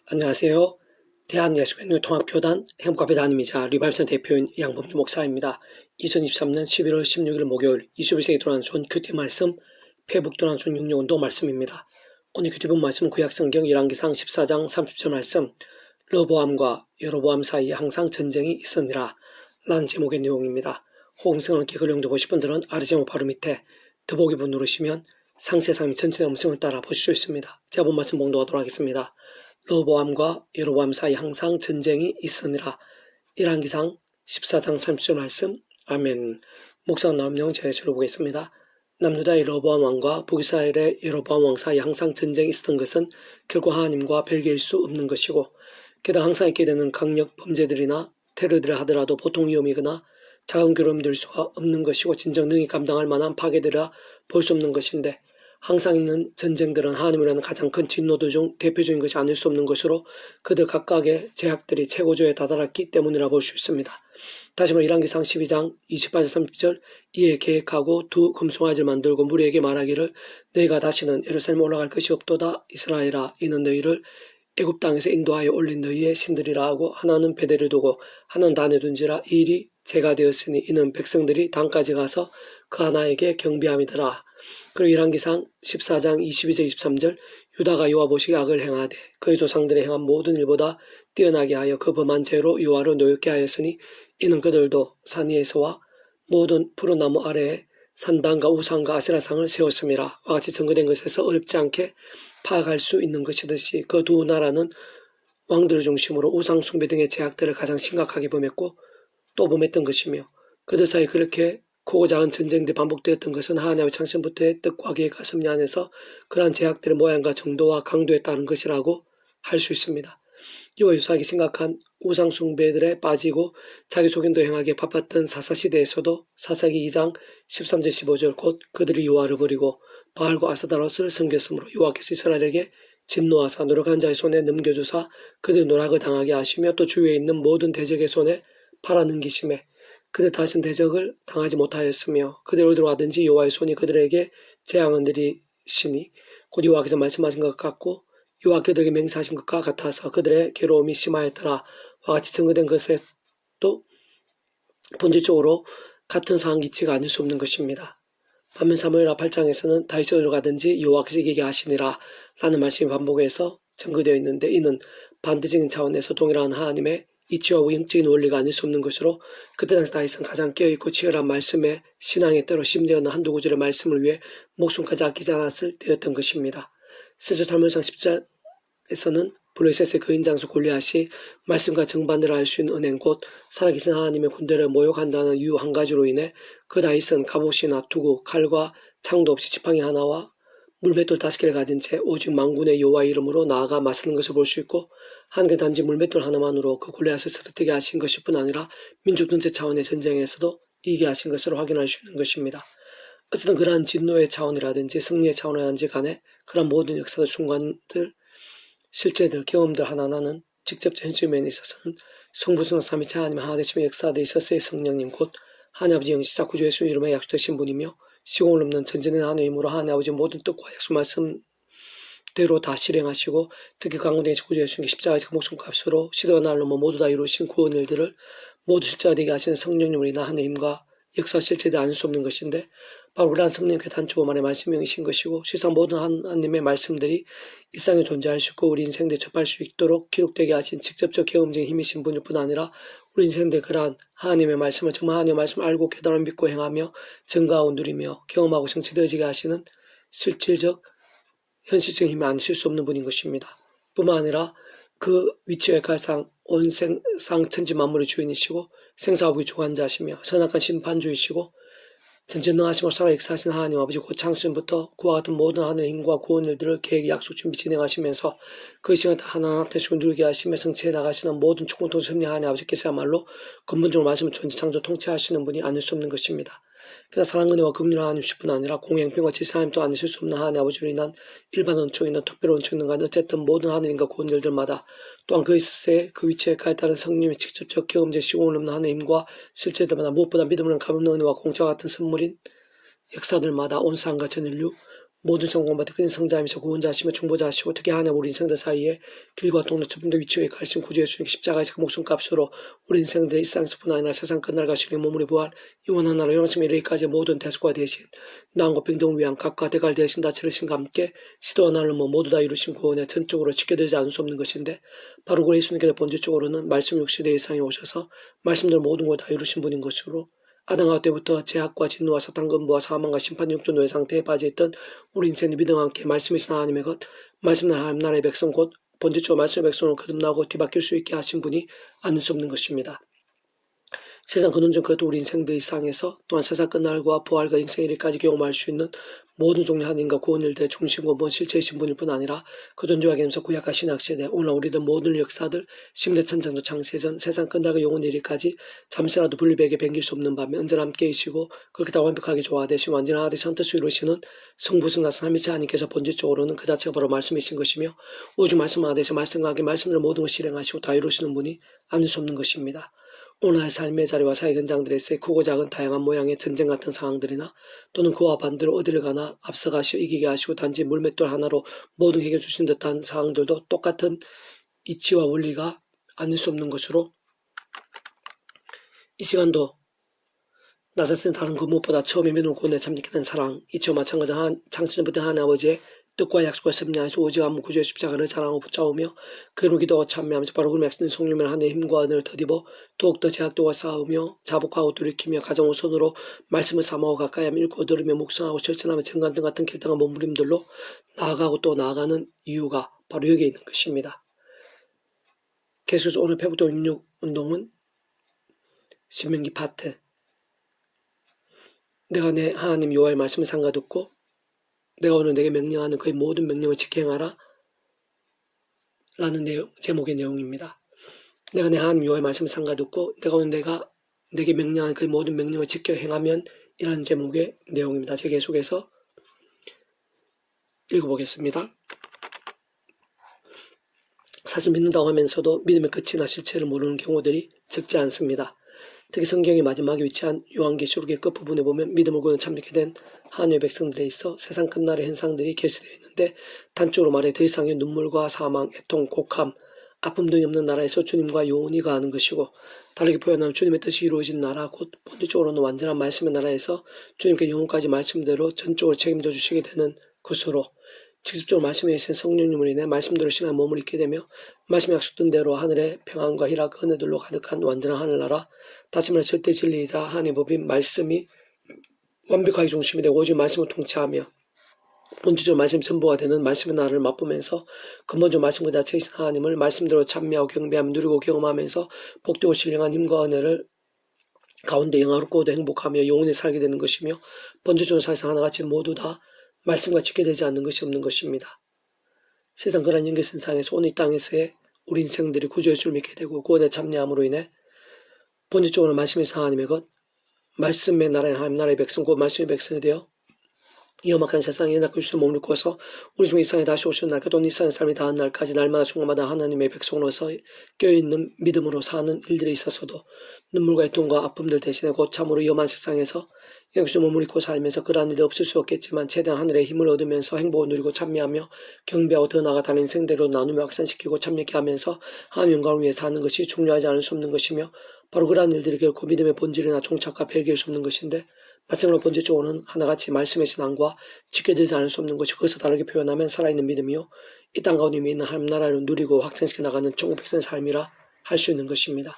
안녕하세요. 대한예수교회 통합교단 행복카페 담임이자 리발선 대표인 양범주 목사입니다. 2023년 11월 16일 목요일 21세기 돌아온 존 큐티 말씀, 페북 돌아온 존 육류운동 말씀입니다. 오늘 큐티 본 말씀은 구약성경 열왕기상 14장 30절 말씀, 르보암과 여로보암 사이에 항상 전쟁이 있었니라 라는 제목의 내용입니다. 호응성을 함께 글 영도 보실 분들은 아래 제목 바로 밑에 더보기부 누르시면 상세상의 전체 음성을 따라 보실 수 있습니다. 제가 본 말씀 봉독하도록 하겠습니다. 르보암과 여로보암 사이 항상 전쟁이 있으니라. 열왕기상 14장 30절 말씀. 아멘. 묵상 나온 내용 제가 읽어보겠습니다. 남유다의 르보암 왕과 북이스라엘의 여로보암 왕 사이 항상 전쟁이 있었던 것은 결코 하나님과 별개일 수 없는 것이고, 게다가 항상 있게 되는 강력 범죄들이나 테러들을 하더라도 보통 위험이거나 작은 괴로움이 될 수가 없는 것이고, 진정 능히 감당할 만한 파괴들이라 볼 수 없는 것인데, 항상 있는 전쟁들은 하나님이라는 가장 큰 진노들 중 대표적인 것이 아닐 수 없는 것으로 그들 각각의 제약들이 최고조에 다다랐기 때문이라 볼 수 있습니다. 다시 말해 열왕기상 12장 28절 30절 이에 계획하고 두 금송아지를 만들고 무리에게 말하기를 너희가 다시는 예루살렘에 올라갈 것이 없도다. 이스라엘아, 이는 너희를 애굽 땅에서 인도하여 올린 너희의 신들이라 하고 하나는 베델을 두고 하나는 단에 둔지라. 이 일이 제가 되었으니 이는 백성들이 단까지 가서 그 하나에게 경비함이더라. 그리고 열왕기상 14장 22절 23절 유다가 여호와 보시기에 악을 행하되 그의 조상들이 행한 모든 일보다 뛰어나게 하여 그 범한 죄로 여호와를 노엽게 하였으니 이는 그들도 산 위에서와 모든 푸른 나무 아래에 산당과 우상과 아세라상을 세웠음이라. 와 같이 증거된 것에서 어렵지 않게 파악할 수 있는 것이듯이 그 두 나라는 왕들을 중심으로 우상 숭배 등의 제약들을 가장 심각하게 범했고 또 범했던 것이며, 그들 사이 그렇게 크고 작은 전쟁들이 반복되었던 것은 하나님의 창신부터의 뜻과 계획과 섭리 안에서 그러한 제약들의 모양과 정도와 강도에 따른 것이라고 할 수 있습니다. 이와 유사하게 심각한 우상 숭배들에 빠지고 자기 소견도 행하기에 바빴던 사사시대에서도 사사기 2장 13절 15절 곧 그들이 여호와를 버리고 바알과 아스타롯을 섬겼으므로 여호와께서 이스라엘에게 진노하사 노력한 자의 손에 넘겨주사 그들이 노락을 당하게 하시며 또 주위에 있는 모든 대적의 손에 팔아넘기심에 그들 다신 대적을 당하지 못하였으며 그들 어디로 가든지 여호와의 손이 그들에게 재앙을 내리시니 곧 여호와께서 말씀하신 것 같고 여호와 그들에게 맹세하신 것과 같아서 그들의 괴로움이 심하였더라. 와 같이 증거된 것에 또 본질적으로 같은 상황 기치가 아닐 수 없는 것입니다. 반면 사무엘하 8장에서는 다윗이 어디로 가든지 여호와께서 얘기하시니라 라는 말씀이 반복해서 증거되어 있는데, 이는 반대적인 차원에서 동일한 하나님의 이치와 영적인 원리가 아닐 수 없는 것으로 그때 당시 다윗은 가장 깨어있고 치열한 말씀에 신앙에 때로 심되었는 한두 구절의 말씀을 위해 목숨까지 아끼지 않았을 때였던 것입니다. 스스탈문상 10장에서는 블레셋의 거인 장수 골리앗이 말씀과 정반대를 알 수 있는 은행 곧 살아계신 하나님의 군대를 모욕한다는 이유 한 가지로 인해 그 다윗은 갑옷이나 투구, 칼과 창도 없이 지팡이 하나와 물맷돌 5개를 가진 채 오직 만군의 여호와의 이름으로 나아가 맞서는 것을 볼 수 있고, 한 개 단지 물맷돌 하나만으로 그 골리앗을 쓰러뜨리게 하신 것일 뿐 아니라 민족 전체 차원의 전쟁에서도 이기게 하신 것을 확인할 수 있는 것입니다. 어쨌든 그러한 진노의 차원이라든지 승리의 차원이라든지 간에 그러한 모든 역사들, 순간들, 실제들, 경험들 하나하나는 직접 현실 면에 있어서는 성부성 삼위체 하나님 하나되심의 역사들이 있었어의 성령님 곧 하나님 아버지 영시자 구주 예수 이름에 약속되신 분이며 시공을 넘는 전전의 하나님의 힘으로 하나님 아버지 모든 뜻과 약속 말씀대로 다 실행하시고 특히 강구된 구주 예수님께 십자가에서 목숨값으로 시대와 날로 모두 다 이루신 구원 일들을 모두 실제화되게 하시는 성령님을 인한 하나님과 역사 실체되지 않을 수 없는 것인데, 바로 그러한 성령께 단축만의 말씀이신 것이고 실상 모든 하나님의 말씀들이 일상에 존재할 수 있고 우리 인생들에 접할 수 있도록 기록되게 하신 직접적 경험적인 힘이신 분일 뿐 아니라 우리 인생들 그러한 하나님의 말씀을 정말 하나님의 말씀을 알고 깨달아 믿고 행하며 증거하고 누리며 경험하고 성취되어지게 하시는 실질적 현실적인 힘이 아니실 수 없는 분인 것입니다. 뿐만 아니라 그 위치의 가상 온 생상 천지 만물의 주인이시고 생사하고 주관자시며 선악한 심판주이시고 전전능하시고 살아 역사하신 하나님 아버지 곧 창세전부터 그와 같은 모든 하늘의 힘과 구원 일들을 계획 약속 준비 진행하시면서 그 시간 하나하나 되시고 누리게 하시며 성취해 나가시는 모든 축복통 섭리 하나님 아버지께서야말로 근본적으로 말씀을 전지 창조 통치하시는 분이 아닐 수 없는 것입니다. 그러나 사랑 은혜와 긍휼 하나님뿐 아니라 공행평과 질서하나님도 아니실 수 없는 하나님 아버지로 인한 일반 원칙 있는 특별한 원칙 있는 간 어쨌든 모든 하나님과 구원 일들마다 또한 그 있을 그 위치에 가에 따른 성령의 직접적 경험적 시공을 넘는 하나님과 실제들마다 무엇보다 믿음을 가볍는 은혜와 공짜와 같은 선물인 역사들마다 온 세상과 전 인류 모든 성공받아 큰 성자이면서 구원자시며 중보자시고 특히 하나님 우리 인생들 사이에 길과 통로 좁은 위치에 가신 구주 예수님께 십자가에서 그 목숨값으로 우리 인생들의 일상에서뿐 아니라 세상 끝날 가시는 몸으로 부활 영원한 나라 영생에 이르기까지 모든 대속과 대신 나음과 평등을 위한 각과 대갈 대신 다 치르신과 함께 시도와 날름은 모두 다 이루신 구원에 전적으로 지켜되지 않을 수 없는 것인데 바로 그 예수님께서 본질적으로는 말씀 60대 이상에 오셔서 말씀들 모든 걸 다 이루신 분인 것으로 아담과 때부터 제약과 진노와 사탄 근부와 사망과 심판 육조 노예 상태에 빠져있던 우리 인생의 믿음과 함께 말씀이신 하나님의 것, 말씀 하나님 나라의 백성 곧 본질적으로 말씀의 백성으로 거듭나고 뒤바뀔 수 있게 하신 분이 아닐 수 없는 것입니다. 세상 근원적 그것도 우리 인생들 이상에서 또한 세상 끝날과 부활과 인생의 일까지 경험할 수 있는 모든 종류 하나님과 구원 일들의 중심 원본 실체이신 분일 뿐 아니라 그 존재와 개념서 구약과 신약 세대 오늘 우리들 모든 역사들 심대 천장도 창세전 세상 끝날과 영원 일까지 잠시라도 분리되게 변길 수 없는 밤에 언제나 함께 계시고 그렇게 다 완벽하게 조화되시고 완전한 하나님의 선뜻을 이루시는 성부승가서 삼위체 하나님께서 본질적으로는 그 자체가 바로 말씀이신 것이며 우주 말씀 하나님께서 말씀과 함께 말씀을 모든 걸 실행하시고 다 이루시는 분이 아닐 수 없는 것입니다. 오늘의 삶의 자리와 사회 현장들에서의 크고 작은 다양한 모양의 전쟁 같은 상황들이나 또는 그와 반대로 어디를 가나 앞서가시어 이기게 하시고 단지 물맷돌 하나로 모든 해결 주신 듯한 상황들도 똑같은 이치와 원리가 아닐 수 없는 것으로 이 시간도 나사스는 다른 그 무엇보다 처음에 믿음을 구원에 참직했던 사랑 이치와 마찬가지로 창세전부터 하나님 아버지의 뜻과 약속과 섭리하시고 오직 한문 구주의 십자가를 사랑하고 붙잡으며 그로 기도하고 참여하면서 바로 그 맺는 성령을 하나님의 힘과 은혜를 더디어 더욱더 제약도와 싸우며 자복하고 돌이키며 가정을 손으로 말씀을 삼아오고 가까이하며 읽고 들으며 묵상하고 실천하며 정관 등 같은 결당한 몸부림들로 나아가고 또 나아가는 이유가 바로 여기에 있는 것입니다. 계속해서 오늘 페북도 66 운동은 신명기 파트 내가 내 하나님 여호와의 말씀을 삼가듣고 내가 오늘 내게 명령하는 그의 모든 명령을 지켜 행하라 라는 제목의 내용입니다. 내가 내 하나님 여호와의 말씀을 삼가듣고 내가 오늘 내게 명령하는 그의 모든 명령을 지켜 행하면 이라는 제목의 내용입니다. 제가 계속해서 읽어보겠습니다. 사실 믿는다고 하면서도 믿음의 끝이나 실체를 모르는 경우들이 적지 않습니다. 특히 성경의 마지막에 위치한 요한계시록의 끝부분에 보면 믿음을 구원 참여하게 된 하나님의 백성들에 있어 세상 끝날의 현상들이 게시되어 있는데 단적으로 말해 더 이상의 눈물과 사망, 애통, 곡함, 아픔 등이 없는 나라에서 주님과 영원히 거하는 것이고 다르게 표현하면 주님의 뜻이 이루어진 나라 곧 본질적으로는 완전한 말씀의 나라에서 주님께 영혼까지 말씀대로 전적으로 책임져 주시게 되는 것으로 직접적으로 말씀에 계신 성령님으로 인해 말씀대로 시간 몸을 잊게 되며 말씀이 약속된 대로 하늘의 평안과 희락, 은혜들로 가득한 완전한 하늘나라 다시 말해 절대 진리이자 하나님의 법인 말씀이 완벽하게 중심이 되고 오직 말씀을 통치하며 본질적으로 말씀 전부가 되는 말씀의 나라를 맛보면서 근본적 말씀 그 자체이신 하나님을 말씀대로 찬미하고 경배하며 누리고 경험하면서 복되고 신령한 힘과 은혜를 가운데 영화롭고도 행복하며 영원히 살게 되는 것이며 본질적으로 사실상 하나같이 모두 다 말씀과 지켜되지 않는 것이 없는 것입니다. 세상 그러한 연결선상에서 오늘 이 땅에서의 우리 인생들이 구주 예수를 믿게 되고 구원에 참여함으로 인해 본질적으로 말씀에서 하나님의 것, 말씀의 나라의 하나님 나라의 백성, 곧 말씀의 백성이 되어 이 험악한 세상에 연약한 주의 몸을 입고서 우리 중에 이 세상에 다시 오시는 날까지 또 이 세상의 삶이 다한 날까지 날마다 순간마다 하나님의 백성으로서 껴있는 믿음으로 사는 일들에 있어서도 눈물과 애통과 아픔들 대신에 곧 참으로 위험한 세상에서 영주 몸을 입고 살면서 그러한 일이 없을 수 없겠지만 최대한 하늘의 힘을 얻으면서 행복을 누리고 참여하며 경배하고 더 나아가 다른 인생대로 나누며 확산시키고 참여케 하면서 하나님 영광을 위해 사는 것이 중요하지 않을 수 없는 것이며 바로 그러한 일들이 결코 믿음의 본질이나 종착과 벨기할 수 없는 것인데 마찬가지로 본질적으로는 하나같이 말씀의 신앙과 지켜지지 않을 수 없는 것이 그것을 다르게 표현하면 살아있는 믿음이요 이 땅 가운데 있는 하나님 나라를 누리고 확장시켜 나가는 천국 백성의 삶이라 할 수 있는 것입니다.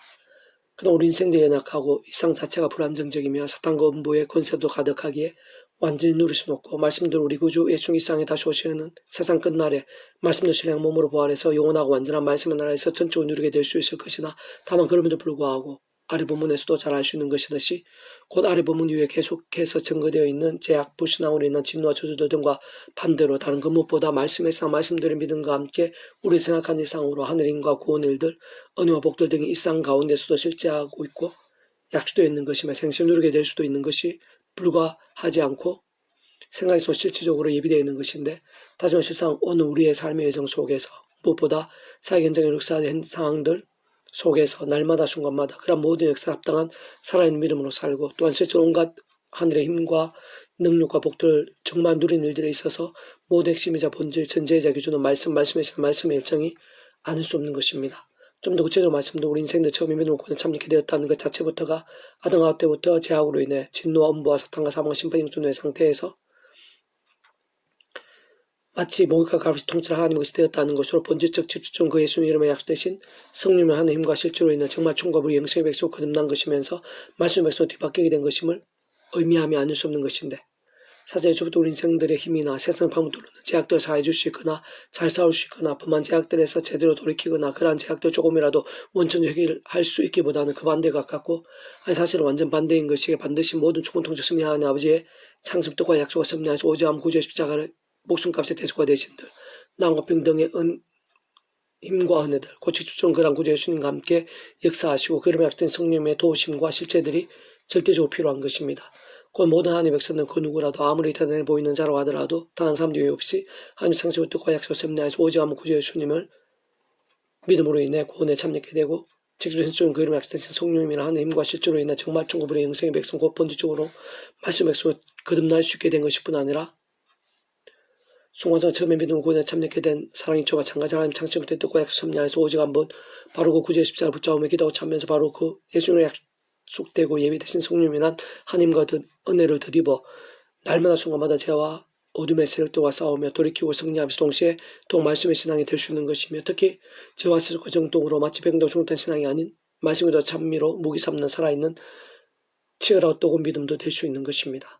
그동안 우리 인생들이 연약하고 이상 자체가 불안정적이며 사탄과 음부의 권세도 가득하기에 완전히 누릴 수는 없고 말씀대로 우리 구주 예수 이 땅에 다시 오시는 세상 끝날에 말씀도 실행 몸으로 부활해서 영원하고 완전한 말씀의 나라에서 전적으로 누리게 될 수 있을 것이나 다만 그럼에도 불구하고 아래 본문에서도 잘 알 수 있는 것이듯이 곧 아래 본문 이후에 계속해서 증거되어 있는 제약, 불신앙으로 인한 진노와 저주들 등과 반대로 다른 그 무엇보다 말씀에서 말씀들의 믿음과 함께 우리 생각한 이상으로 하늘의 힘과 구원의 일들, 은혜와 복들 등이 일상 가운데서도 실제하고 있고 약속되어 있는 것이며 생생히 누리게 될 수도 있는 것이 불과하지 않고 생각에서 실질적으로 예비되어 있는 것인데 다시 말해 실상 오늘 우리의 삶의 여정 속에서 무엇보다 사회 현장의 역사의 상황들 속에서 날마다 순간마다 그런 모든 역사에 합당한 살아있는 믿음으로 살고 또한 실제로 온갖 하늘의 힘과 능력과 복들을 정말 누린 일들에 있어서 모든 핵심이자 본질, 전제이자 기준은 말씀의 일정이 아닐 수 없는 것입니다. 좀 더 구체적으로 말씀도 우리 인생들 처음 믿음을 구원에 참여하게 되었다는 것 자체부터가 아담 때부터 죄악으로 인해 진노와 음부와 사탄과 사망과 심판이 영존의 상태에서 마치 목욕과 가로시 통치를 하나님의 것이 되었다는 것으로 본질적 집중 그 예수님 이름에 약속되신 성령의 하나님의 힘과 실제로 인해 정말 충과 우리 영생의 백성으로 거듭난 것이면서 말씀의 백성으로 뒤바뀌게 된 것임을 의미하며 아닐 수 없는 것인데 사실 저부터 우리 인생들의 힘이나 세상을 파묻도록 제약들을 사해줄 수 있거나 잘 싸울 수 있거나 범한 제약들에서 제대로 돌이키거나 그러한 제약들 조금이라도 원천적 해결할 수 있기보다는 그 반대에 가깝고 아니 사실은 완전 반대인 것이기에 반드시 모든 충분 통치 승리하는 아버지의 창습 뜻과 약속을 섭리하시 오지암 구주의 십자가를 목숨값의 대속과 되신들 나와 평등의 힘과 은혜들 고치 주존 그란 구주 예수님과 함께 역사하시고 그름에 약된 성령의 도우심과 실제들이 절대적으로 필요한 것입니다. 곧 모든 하나님의 백성은 그 누구라도 아무리 대단해 보이는 자라고 하더라도 다른 사람들이 없이 하나님 창조의 뜻과 약속을 섭리하여서 오직 한번 구주 예수님을 믿음으로 인해 구원에 참여하게 되고 직접 현존 그 이름에 약속된 성령님이나 하나님의 힘과 실제로 인해 정말 천국의 영생의 백성 곧 본질적으로 말씀의 백성을 거듭날 수 있게 된 것일 뿐 아니라 순간상 처음에 믿음을 구원에 참여하게 된 사랑이 저와 마찬가지 하나님 창조의 뜻과 약속 섭리하여서 오직 한번 바로 그 구주의 십자가를 붙잡으며 기도하고 참면서 바로 그 예수님의 약속되고 예비되신 성령이란 하나님과 은혜를 덧입어 날마다 순간마다 죄와 어둠의 세력들과 싸우며 돌이키고 승리하면서 동시에 또 말씀의 신앙이 될 수 있는 것이며 특히 죄와 세력과 정통으로 마치 백도 중탄 신앙이 아닌 말씀에도 찬미로 무기 삼는 살아있는 치열하고 뜨거운 믿음도 될 수 있는 것입니다.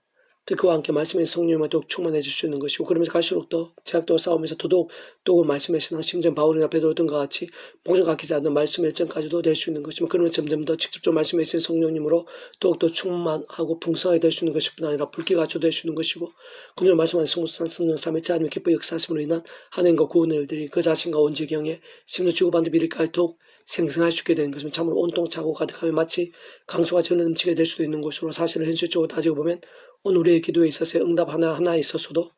그와 함께 말씀의 성령님과 더욱 충만해질 수 있는 것이고 그러면서 갈수록 더 제약도와 싸우면서 더더욱 또 말씀의 신앙 심지어 바울이나 베드로 등과 같이 목적 아끼지 않는 말씀의 일정까지도 될 수 있는 것이며 그러면 점점 더 직접적으로 말씀에 있는 성령님으로 더욱더 충만하고 풍성하게 될 수 있는 것일 뿐 아니라 불길가 조될 수 있는 것이고 그저 말씀하는 성령 삶의 하나님의 기뻐 역사하심으로 인한 하나님과 구원의 일들이 그 자신과 온 지경에 심지어 주고받는 믿을까지 더욱 생성할 수 있게 되는 것이면 참으로 온통 차고 가득하며 마치 강수가 전에 넘치게 될 수도 있는 것으로 사실은 현실적으로 따지고 보면 오늘 우리의 기도에 있어서 응답 하나하나에 있어서도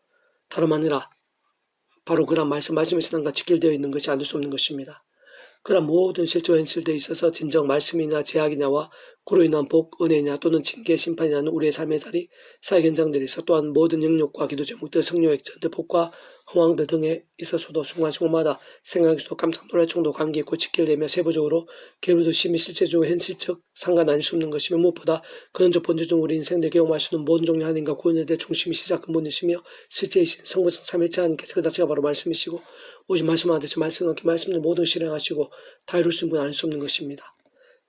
다름 아니라 바로 그런 말씀의 신앙과 직결되어 있는 것이 아닐 수 없는 것입니다. 그런 모든 실제 현실들에 있어서 진정 말씀이나 제약이냐와 그로 인한 복, 은혜냐 또는 징계, 심판이냐는 우리의 삶의 자리, 사회 현장들에 있어 또한 모든 영역과 기도 제목들, 성령 액전들, 복과 허황들 등에 있어서도 순간순간마다 생각에서도 깜짝 놀랄 정도 관계 있고 직결되며 세부적으로 개별도 심히 실제적으로 현실적 상관 아닐 수 없는 것이며 무엇보다 근원적 본질적 우리 인생들 경험할 수 있는 모든 종류 하나님과 구원에 대해 중심이 시작 근본이시며 실제이신 성부성 삼위일체 하나님께서 그 자체가 바로 말씀이시고 오직 말씀하듯이 말씀하게 말씀을 모든 실행하시고 다 이룰 수 있는 분 아닐 수 없는 것입니다.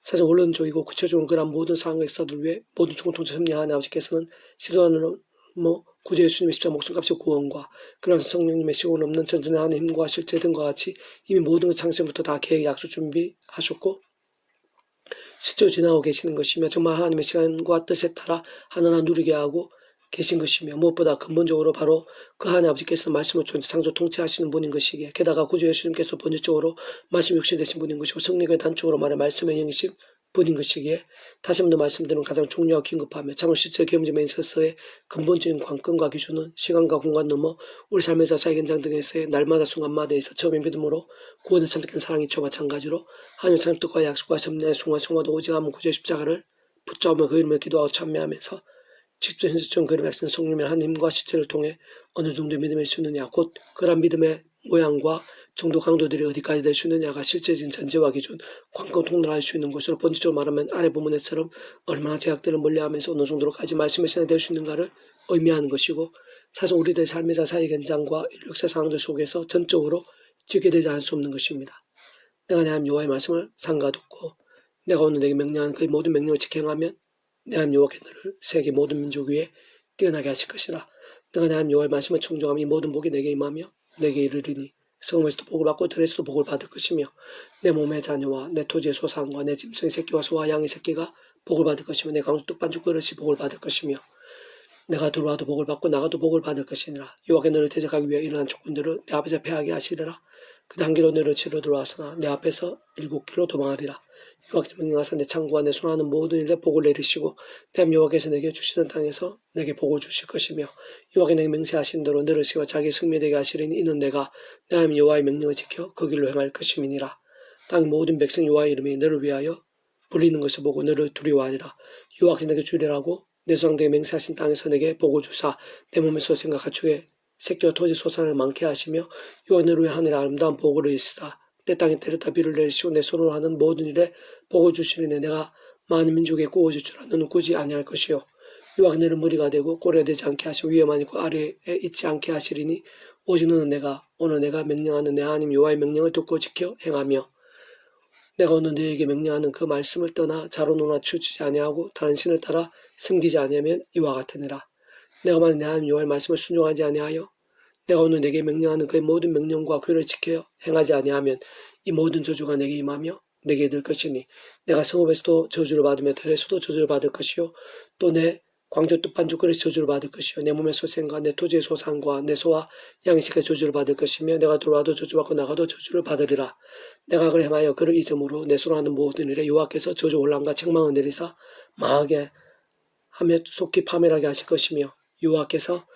사실 원론적이고 구체적으로 그런 모든 상황과 역사들 위해 모든 총통체 섭리하는 아버지께서는 시도하는 구주 예수님의 십자가 목숨값의 구원과 그러면서 성령님의 시공을 없는 전전의 하나님의 힘과 실제 등과 같이 이미 모든 것 창세부터 다 계획 약속 준비하셨고 실제로 지나고 계시는 것이며 정말 하나님의 시간과 뜻에 따라 하나하나 누리게 하고 계신 것이며 무엇보다 근본적으로 바로 그 하나님 아버지께서는 말씀을 존재 창조 통치하시는 분인 것이기에 게다가 구주 예수님께서 본질적으로 말씀 육신 되신 분인 것이고 성령의 단적으로 말해 말씀의 영이신 분인 것이기에 다시 한번 더 말씀드리면 가장 중요하고 긴급하며 참으로 실제 경험에 있어서의 근본적인 관건과 기준은 시간과 공간 넘어 우리 삶의 자사의 현장 등에서의 날마다 순간마다 있어 처음에 믿음으로 구원을 참득한 사랑이 저와 마찬가지로 하나님의 창조 뜻과 약속과 섭리의 순간순간마다 오직 한번 구주의 십자가를 붙잡으며 그 이름을 기도하고 참여하면서 직접 현실적 그림의 핵심 성령의 하나님과 실체를 통해 어느 정도 믿음일 수 있느냐 곧 그런 믿음의 모양과 정도 강도들이 어디까지 될 수 있느냐가 실제적인 전제와 기준 관건 통달할 수 있는 것으로 본질적으로 말하면 아래 부분에처럼 얼마나 제약들을 멀리하면서 어느 정도로까지 말씀의 신앙이 될 수 있는가를 의미하는 것이고 사실 우리들의 삶의 자사의 현장과 역사 상황들 속에서 전적으로 지켜되지 않을 수 없는 것입니다. 내가 내 하나님 여호와의 말씀을 삼가듣고 내가 오늘 내게 명령한 그 모든 명령을 지켜행하면 내 하나님 여호와께 너를 세계 모든 민족 위에 뛰어나게 하실 것이라. 내가 내 하나님 여호와의 말씀을 청종하며 이 모든 복이 내게 임하며 내게 이르리니 성읍에서도 복을 받고 들에서도 복을 받을 것이며 내 몸의 자녀와 내 토지의 소산과 내 짐승의 새끼와 소와 양의 새끼가 복을 받을 것이며 내 강수 떡반죽 그릇이 복을 받을 것이며 내가 들어와도 복을 받고 나가도 복을 받을 것이니라. 여호와께 너를 대적하기 위해 일어난 적군들을 내 앞에서 패하게 하시리라. 그 한 길로 너를 치러 들어와서나 내 앞에서 7길로 도망하리라. 여호와께서 명령하사 내 창고와 내 손하는 모든 일에 복을 내리시고 내 하나님 여호와께서 내게 주시는 땅에서 내게 복을 주실 것이며 여호와께 내게 맹세하신 대로 너를 시와 자기 승리되게 하시리니 이는 내가 내 하나님 여호와의 명령을 지켜 그 길로 행할 것임이니라. 땅의 모든 백성 여호와의 이름이 너를 위하여 불리는 것을 보고 너를 두려워하리라. 여호와께서 내게 주리라고 내 조상들에게 맹세하신 땅에서 내게 복을 주사 내 몸의 소생과 가축의 새끼와 토지 소산을 많게 하시며 여호와 너를 위해 하늘의 아름다운 복을 이시다. 내 땅에 때렸다 비를 내리시고 내 손으로 하는 모든 일에 복을 주시리니 내가 많은 민족에 구워줄 줄 너는 꾸지 아니할 것이요 여호와가 너를 머리가 되고 꼬리가 되지 않게 하시고 위에만 있고 아래에 있지 않게 하시리니 오직 너는 내가 오늘 내가 명령하는 내 하나님 여호와의 명령을 듣고 지켜 행하며 내가 오늘 너에게 명령하는 그 말씀을 떠나 자로노나 추치지 아니하고 다른 신을 따라 섬기지 아니하면 이와 같으니라. 내가 만약 내 하나님 여호와의 말씀을 순종하지 아니하여 내가 오늘 내게 명령하는 그의 모든 명령과 규례를 지켜 행하지 아니하면 이 모든 저주가 내게 임하며 내게 들 것이니 내가 성읍에서도 저주를 받으며 들에서도 저주를 받을 것이요 또 내 광주 뜻반죽 그릇이 저주를 받을 것이요 내 몸의 소생과 내 토지의 소산과 내 소와 양의 새끼 저주를 받을 것이며 내가 들어와도 저주받고 나가도 저주를 받으리라. 내가 그를 행하여 그를 잊음으로 내 손으로 하는 모든 일에 여호와께서 저주 혼란과 책망을 내리사 망하게 하며 속히 파멸하게 하실 것이며 여호와께서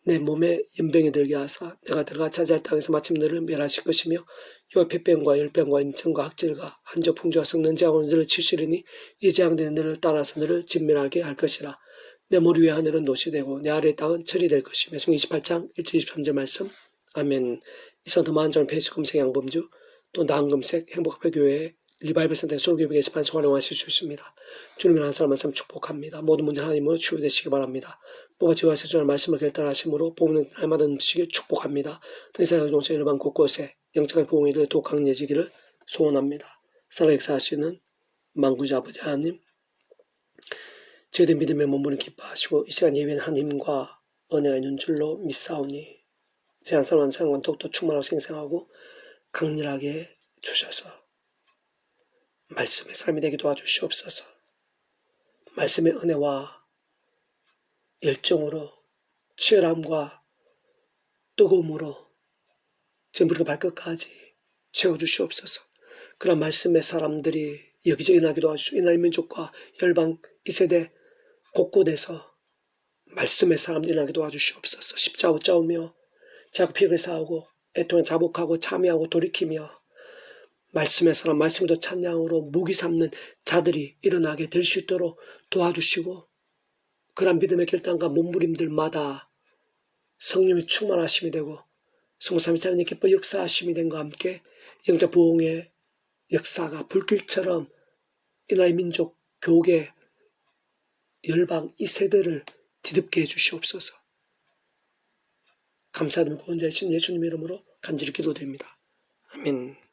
내 몸에 연병이 들게 하사 내가 들어가 차지할 땅에서 마침 너를 멸하실 것이며 여호와 폐병과 열병과 임청과 학질과 한저 풍주와 썩는 재앙으로 너를 치시리니 이 재앙들은 너를 따라서 너를 진멸하게 할 것이라. 내 머리 위에 하늘은 노시 되고 내 아래의 땅은 철이 될 것이며. 성 28장 1-23절 말씀. 아멘. 이서 더 만전 페이스 검색 양범주 또 나은 검색 행복합회 교회의 리바이벌 센터 솔교회 게시판에서 활용하실 수 있습니다. 주님의 한 사람 한 사람 축복합니다. 모든 문제 하나님으로 치유되시기 바랍니다. 뽑아지와 세주할 말씀을 결단하심으로 복음의 날마다 넘치길 축복합니다. 더 이상 종체 일반 곳곳에 영적인 복음이 더욱 강해지기를 소원합니다. 살아 역사하시는 만구자 아버지 하나님, 저희들 믿음의 몸부림 기뻐하시고 이 시간 예배는 하나님과 은혜가 있는 줄로 믿사오니 제 한 사람 한 사람과 더욱더 충만하고 생생하고 강렬하게 주셔서 말씀의 삶이 되게 도와주시옵소서. 말씀의 은혜와 열정으로 치열함과 뜨거움으로 전부리가 발끝까지 채워주시옵소서. 그런 말씀의 사람들이 여기저기 나게 도와주시고 이날 민족과 열방 이 세대 곳곳에서 말씀의 사람들이 나게 도와주시옵소서. 십자가 싸우며 자꾸 피를 쌓고 애통에 자복하고 참여하고 돌이키며 말씀의 사람, 말씀으로 찬양으로 무기 삼는 자들이 일어나게 될 수 있도록 도와주시고 그런 믿음의 결단과 몸부림들마다 성령의 충만하심이 되고 성부 삼위사님 기뻐 역사하심이 된과 함께 영적 부흥의 역사가 불길처럼 이 나라의 민족, 교계, 열방 이 세대를 뒤덮게 해주시옵소서. 감사드리며 구원자이신 예수님 이름으로 간절히 기도드립니다. 아멘.